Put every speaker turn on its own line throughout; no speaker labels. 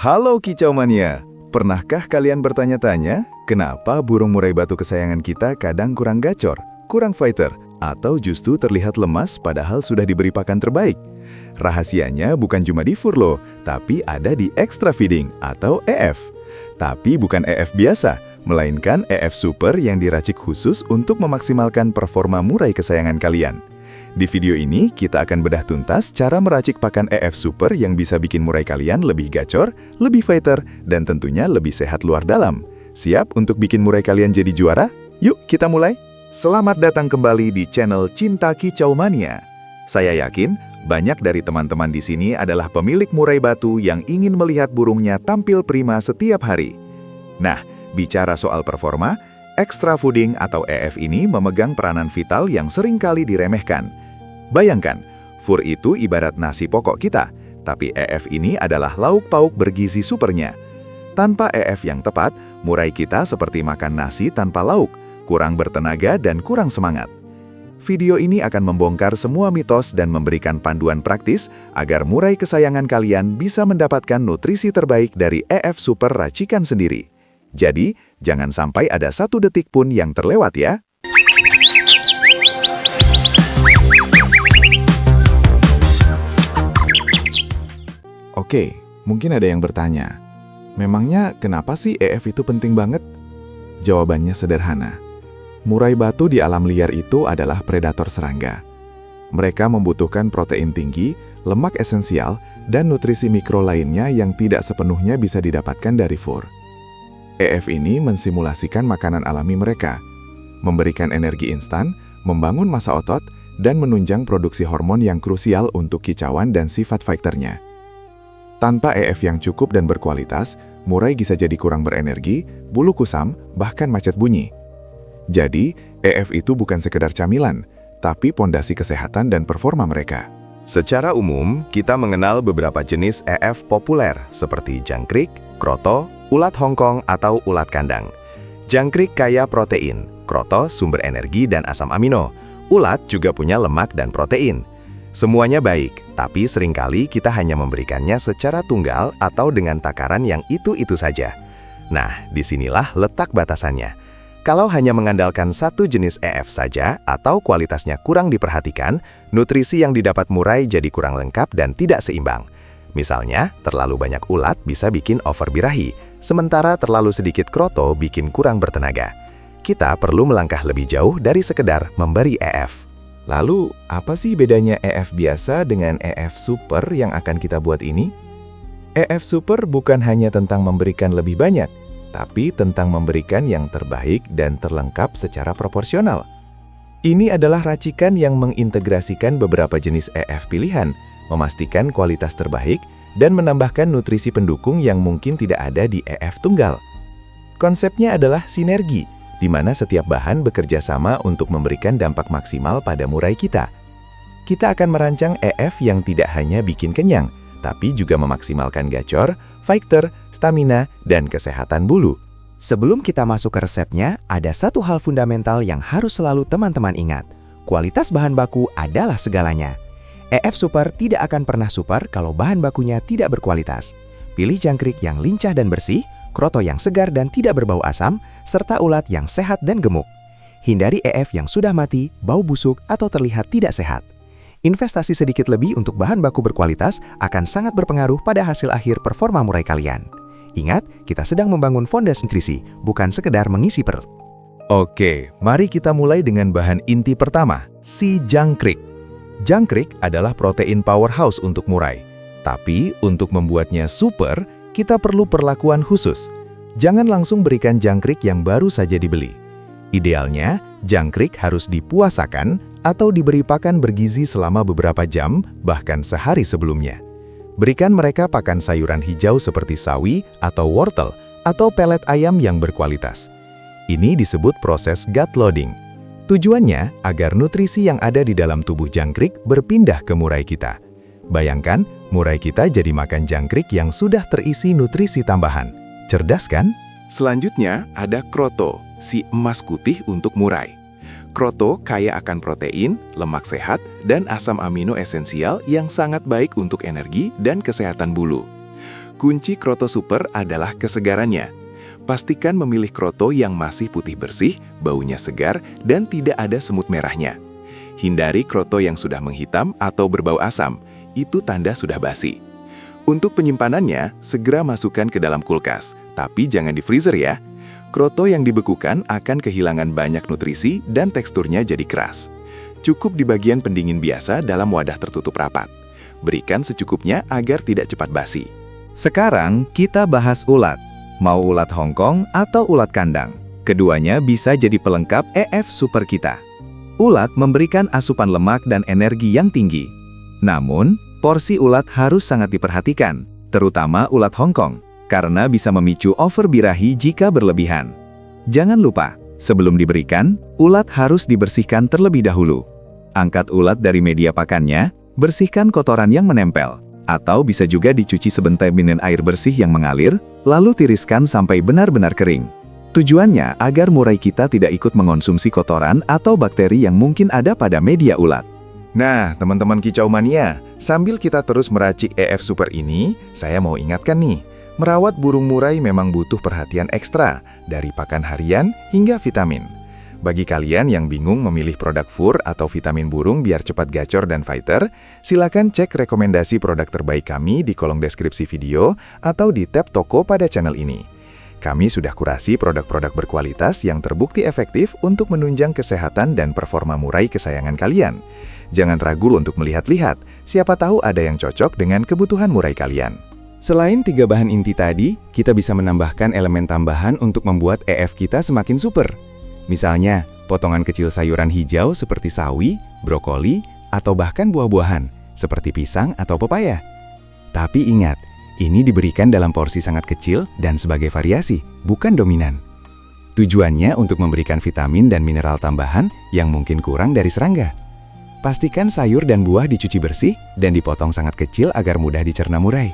Halo Kicau Mania, pernahkah kalian bertanya-tanya kenapa burung murai batu kesayangan kita kadang kurang gacor, kurang fighter, atau justru terlihat lemas padahal sudah diberi pakan terbaik? Rahasianya bukan cuma di fur loh, tapi ada di extra feeding atau EF. Tapi bukan EF biasa, melainkan EF Super yang diracik khusus untuk memaksimalkan performa murai kesayangan kalian. Di video ini, kita akan bedah tuntas cara meracik pakan EF Super yang bisa bikin murai kalian lebih gacor, lebih fighter, dan tentunya lebih sehat luar dalam. Siap untuk bikin murai kalian jadi juara? Yuk kita mulai! Selamat datang kembali di channel Cinta Kicau Mania. Saya yakin, banyak dari teman-teman di sini adalah pemilik murai batu yang ingin melihat burungnya tampil prima setiap hari. Nah, bicara soal performa, extra fooding atau EF ini memegang peranan vital yang seringkali diremehkan. Bayangkan, fur itu ibarat nasi pokok kita, tapi EF ini adalah lauk pauk bergizi supernya. Tanpa EF yang tepat, murai kita seperti makan nasi tanpa lauk, kurang bertenaga dan kurang semangat. Video ini akan membongkar semua mitos dan memberikan panduan praktis agar murai kesayangan kalian bisa mendapatkan nutrisi terbaik dari EF Super racikan sendiri. Jadi, jangan sampai ada satu detik pun yang terlewat ya. Oke, mungkin ada yang bertanya, memangnya kenapa sih EF itu penting banget? Jawabannya sederhana. Murai batu di alam liar itu adalah predator serangga. Mereka membutuhkan protein tinggi, lemak esensial, dan nutrisi mikro lainnya yang tidak sepenuhnya bisa didapatkan dari fur. EF ini mensimulasikan makanan alami mereka, memberikan energi instan, membangun massa otot, dan menunjang produksi hormon yang krusial untuk kicauan dan sifat fighternya. Tanpa EF yang cukup dan berkualitas, murai bisa jadi kurang berenergi, bulu kusam, bahkan macet bunyi. Jadi, EF itu bukan sekedar camilan, tapi pondasi kesehatan dan performa mereka. Secara umum, kita mengenal beberapa jenis EF populer seperti jangkrik, kroto, ulat Hongkong, atau ulat kandang. Jangkrik kaya protein, kroto sumber energi dan asam amino, ulat juga punya lemak dan protein. Semuanya baik, tapi seringkali kita hanya memberikannya secara tunggal atau dengan takaran yang itu-itu saja. Nah, disinilah letak batasannya. Kalau hanya mengandalkan satu jenis EF saja atau kualitasnya kurang diperhatikan, nutrisi yang didapat murai jadi kurang lengkap dan tidak seimbang. Misalnya, terlalu banyak ulat bisa bikin over birahi, sementara terlalu sedikit kroto bikin kurang bertenaga. Kita perlu melangkah lebih jauh dari sekedar memberi EF. Lalu, apa sih bedanya EF biasa dengan EF Super yang akan kita buat ini? EF Super bukan hanya tentang memberikan lebih banyak, tapi tentang memberikan yang terbaik dan terlengkap secara proporsional. Ini adalah racikan yang mengintegrasikan beberapa jenis EF pilihan, memastikan kualitas terbaik, dan menambahkan nutrisi pendukung yang mungkin tidak ada di EF tunggal. Konsepnya adalah sinergi, di mana setiap bahan bekerja sama untuk memberikan dampak maksimal pada murai kita. Kita akan merancang EF yang tidak hanya bikin kenyang, tapi juga memaksimalkan gacor, fighter, stamina, dan kesehatan bulu.
Sebelum kita masuk ke resepnya, ada satu hal fundamental yang harus selalu teman-teman ingat. Kualitas bahan baku adalah segalanya. EF Super tidak akan pernah super kalau bahan bakunya tidak berkualitas. Pilih jangkrik yang lincah dan bersih, kroto yang segar dan tidak berbau asam, serta ulat yang sehat dan gemuk. Hindari EF yang sudah mati, bau busuk, atau terlihat tidak sehat. Investasi sedikit lebih untuk bahan baku berkualitas akan sangat berpengaruh pada hasil akhir performa murai kalian. Ingat, kita sedang membangun fondasi nutrisi, bukan sekedar mengisi perut.
Oke, mari kita mulai dengan bahan inti pertama, si jangkrik. Jangkrik adalah protein powerhouse untuk murai. Tapi, untuk membuatnya super, kita perlu perlakuan khusus. Jangan langsung berikan jangkrik yang baru saja dibeli. Idealnya, jangkrik harus dipuasakan atau diberi pakan bergizi selama beberapa jam, bahkan sehari sebelumnya. Berikan mereka pakan sayuran hijau seperti sawi atau wortel, atau pelet ayam yang berkualitas. Ini disebut proses gut loading. Tujuannya agar nutrisi yang ada di dalam tubuh jangkrik berpindah ke murai kita. Bayangkan, murai kita jadi makan jangkrik yang sudah terisi nutrisi tambahan. Cerdas kan? Selanjutnya ada kroto, si emas putih untuk murai. Kroto kaya akan protein, lemak sehat, dan asam amino esensial yang sangat baik untuk energi dan kesehatan bulu. Kunci kroto super adalah kesegarannya. Pastikan memilih kroto yang masih putih bersih, baunya segar, dan tidak ada semut merahnya. Hindari kroto yang sudah menghitam atau berbau asam, itu tanda sudah basi. Untuk penyimpanannya, segera masukkan ke dalam kulkas, tapi jangan di freezer ya. Kroto yang dibekukan akan kehilangan banyak nutrisi dan teksturnya jadi keras. Cukup di bagian pendingin biasa dalam wadah tertutup rapat. Berikan secukupnya agar tidak cepat basi.
Sekarang kita bahas ulat. Mau ulat Hongkong atau ulat kandang? Keduanya bisa jadi pelengkap EF Super kita. Ulat memberikan asupan lemak dan energi yang tinggi. Namun, porsi ulat harus sangat diperhatikan, terutama ulat Hongkong, karena bisa memicu overbirahi jika berlebihan. Jangan lupa, sebelum diberikan, ulat harus dibersihkan terlebih dahulu. Angkat ulat dari media pakannya, bersihkan kotoran yang menempel, atau bisa juga dicuci sebentar dengan air bersih yang mengalir, lalu tiriskan sampai benar-benar kering. Tujuannya agar murai kita tidak ikut mengonsumsi kotoran atau bakteri yang mungkin ada pada media ulat.
Nah, teman-teman kicau mania, sambil kita terus meracik EF Super ini, saya mau ingatkan nih, merawat burung murai memang butuh perhatian ekstra, dari pakan harian hingga vitamin. Bagi kalian yang bingung memilih produk fur atau vitamin burung biar cepat gacor dan fighter, silakan cek rekomendasi produk terbaik kami di kolom deskripsi video atau di tab toko pada channel ini. Kami sudah kurasi produk-produk berkualitas yang terbukti efektif untuk menunjang kesehatan dan performa murai kesayangan kalian. Jangan ragu untuk melihat-lihat, siapa tahu ada yang cocok dengan kebutuhan murai kalian.
Selain 3 bahan inti tadi, kita bisa menambahkan elemen tambahan untuk membuat EF kita semakin super. Misalnya, potongan kecil sayuran hijau seperti sawi, brokoli, atau bahkan buah-buahan, seperti pisang atau pepaya. Tapi ingat, ini diberikan dalam porsi sangat kecil dan sebagai variasi, bukan dominan. Tujuannya untuk memberikan vitamin dan mineral tambahan yang mungkin kurang dari serangga. Pastikan sayur dan buah dicuci bersih dan dipotong sangat kecil agar mudah dicerna murai.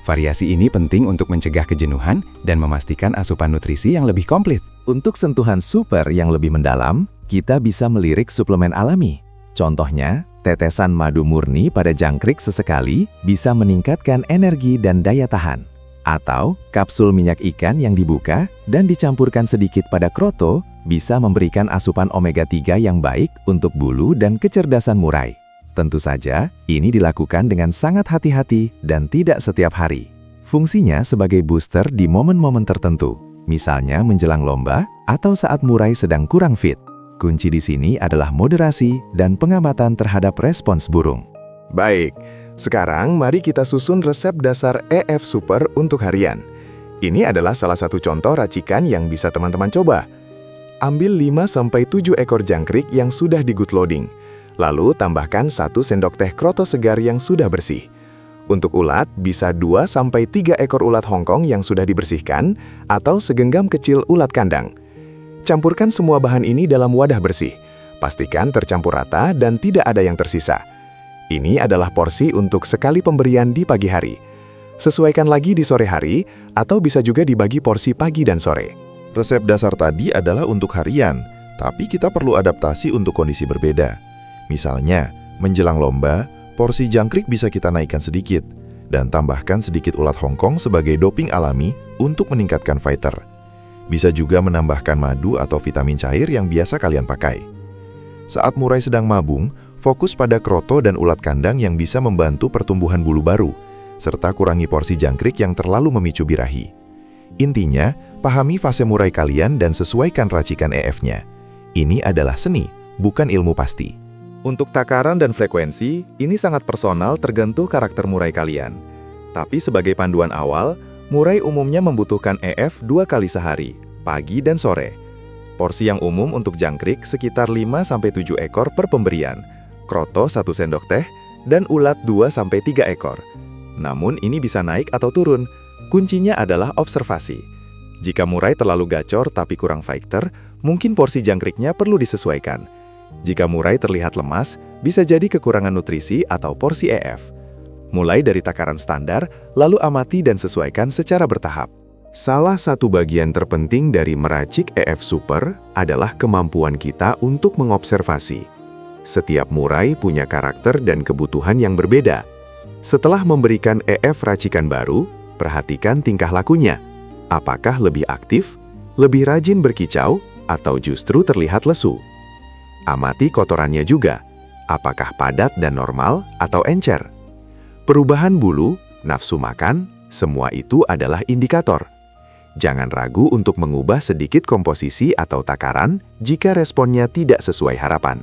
Variasi ini penting untuk mencegah kejenuhan dan memastikan asupan nutrisi yang lebih komplit.
Untuk sentuhan super yang lebih mendalam, kita bisa melirik suplemen alami. Contohnya, tetesan madu murni pada jangkrik sesekali bisa meningkatkan energi dan daya tahan. Atau, kapsul minyak ikan yang dibuka dan dicampurkan sedikit pada kroto bisa memberikan asupan omega 3 yang baik untuk bulu dan kecerdasan murai. Tentu saja, ini dilakukan dengan sangat hati-hati dan tidak setiap hari. Fungsinya sebagai booster di momen-momen tertentu, misalnya menjelang lomba atau saat murai sedang kurang fit. Kunci di sini adalah moderasi dan pengamatan terhadap respons burung.
Baik, sekarang mari kita susun resep dasar EF Super untuk harian. Ini adalah salah satu contoh racikan yang bisa teman-teman coba. Ambil 5-7 ekor jangkrik yang sudah di good loading. Lalu tambahkan 1 sendok teh kroto segar yang sudah bersih. Untuk ulat, bisa 2-3 ekor ulat Hongkong yang sudah dibersihkan, atau segenggam kecil ulat kandang. Campurkan semua bahan ini dalam wadah bersih. Pastikan tercampur rata dan tidak ada yang tersisa. Ini adalah porsi untuk sekali pemberian di pagi hari. Sesuaikan lagi di sore hari, atau bisa juga dibagi porsi pagi dan sore.
Resep dasar tadi adalah untuk harian, tapi kita perlu adaptasi untuk kondisi berbeda. Misalnya, menjelang lomba, porsi jangkrik bisa kita naikkan sedikit, dan tambahkan sedikit ulat Hongkong sebagai doping alami untuk meningkatkan fighter. Bisa juga menambahkan madu atau vitamin cair yang biasa kalian pakai. Saat murai sedang mabung, fokus pada kroto dan ulat kandang yang bisa membantu pertumbuhan bulu baru, serta kurangi porsi jangkrik yang terlalu memicu birahi. Intinya, pahami fase murai kalian dan sesuaikan racikan EF-nya. Ini adalah seni, bukan ilmu pasti.
Untuk takaran dan frekuensi, ini sangat personal tergantung karakter murai kalian. Tapi sebagai panduan awal, murai umumnya membutuhkan EF 2 kali sehari, pagi dan sore. Porsi yang umum untuk jangkrik sekitar 5-7 ekor per pemberian, kroto 1 sendok teh, dan ulat 2-3 ekor. Namun ini bisa naik atau turun, kuncinya adalah observasi. Jika murai terlalu gacor tapi kurang fighter, mungkin porsi jangkriknya perlu disesuaikan. Jika murai terlihat lemas, bisa jadi kekurangan nutrisi atau porsi EF. Mulai dari takaran standar, lalu amati dan sesuaikan secara bertahap. Salah satu bagian terpenting dari meracik EF Super adalah kemampuan kita untuk mengobservasi. Setiap murai punya karakter dan kebutuhan yang berbeda. Setelah memberikan EF racikan baru, Perhatikan tingkah lakunya. Apakah lebih aktif, lebih rajin berkicau, atau justru terlihat lesu? Amati kotorannya juga. Apakah padat dan normal atau encer? Perubahan bulu, nafsu makan, semua itu adalah indikator. Jangan ragu untuk mengubah sedikit komposisi atau takaran jika responnya tidak sesuai harapan.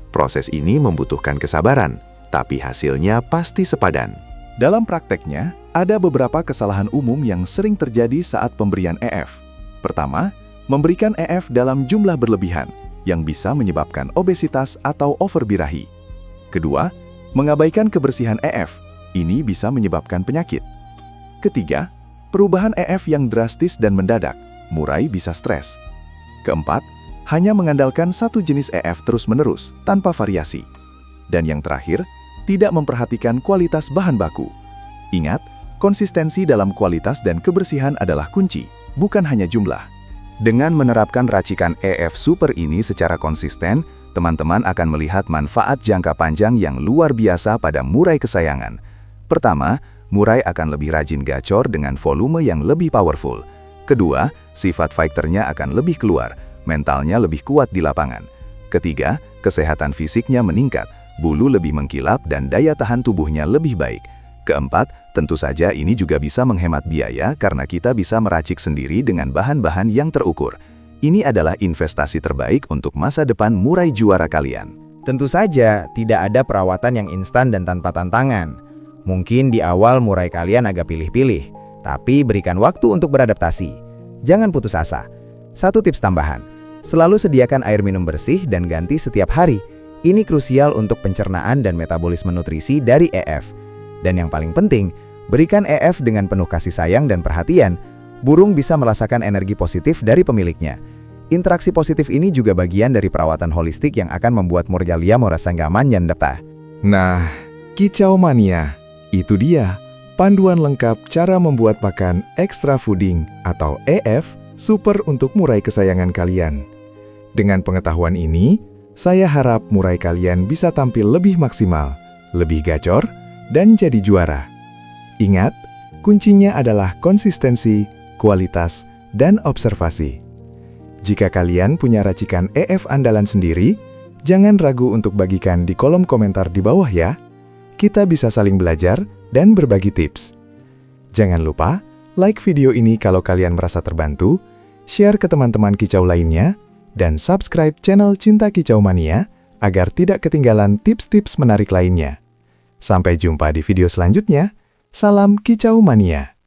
Proses ini membutuhkan kesabaran, tapi hasilnya pasti sepadan.
Dalam prakteknya, ada beberapa kesalahan umum yang sering terjadi saat pemberian EF. Pertama, memberikan EF dalam jumlah berlebihan, yang bisa menyebabkan obesitas atau overbirahi. Kedua, mengabaikan kebersihan EF. Ini bisa menyebabkan penyakit. Ketiga, perubahan EF yang drastis dan mendadak, murai bisa stres. Keempat, hanya mengandalkan satu jenis EF terus-menerus, tanpa variasi. Dan yang terakhir, tidak memperhatikan kualitas bahan baku. Ingat, konsistensi dalam kualitas dan kebersihan adalah kunci, bukan hanya jumlah.
Dengan menerapkan racikan EF Super ini secara konsisten, teman-teman akan melihat manfaat jangka panjang yang luar biasa pada murai kesayangan. Pertama, murai akan lebih rajin gacor dengan volume yang lebih powerful. Kedua, sifat fighternya akan lebih keluar, mentalnya lebih kuat di lapangan. Ketiga, kesehatan fisiknya meningkat, bulu lebih mengkilap dan daya tahan tubuhnya lebih baik. Keempat, tentu saja ini juga bisa menghemat biaya karena kita bisa meracik sendiri dengan bahan-bahan yang terukur. Ini adalah investasi terbaik untuk masa depan murai juara kalian.
Tentu saja, tidak ada perawatan yang instan dan tanpa tantangan. Mungkin di awal murai kalian agak pilih-pilih, tapi berikan waktu untuk beradaptasi. Jangan putus asa. Satu tips tambahan, selalu sediakan air minum bersih dan ganti setiap hari. Ini krusial untuk pencernaan dan metabolisme nutrisi dari EF. Dan yang paling penting, berikan EF dengan penuh kasih sayang dan perhatian. Burung bisa merasakan energi positif dari pemiliknya. Interaksi positif ini juga bagian dari perawatan holistik yang akan membuat Murjalia merasa nyaman dan betah.
Nah, Kicau Mania, itu dia panduan lengkap cara membuat pakan extra fooding atau EF super untuk murai kesayangan kalian. Dengan pengetahuan ini, saya harap murai kalian bisa tampil lebih maksimal, lebih gacor, dan jadi juara. Ingat, kuncinya adalah konsistensi, kualitas, dan observasi. Jika kalian punya racikan EF andalan sendiri, jangan ragu untuk bagikan di kolom komentar di bawah ya. Kita bisa saling belajar dan berbagi tips. Jangan lupa like video ini kalau kalian merasa terbantu, share ke teman-teman kicau lainnya, dan subscribe channel Cinta Kicau Mania agar tidak ketinggalan tips-tips menarik lainnya. Sampai jumpa di video selanjutnya. Salam Kicau Mania.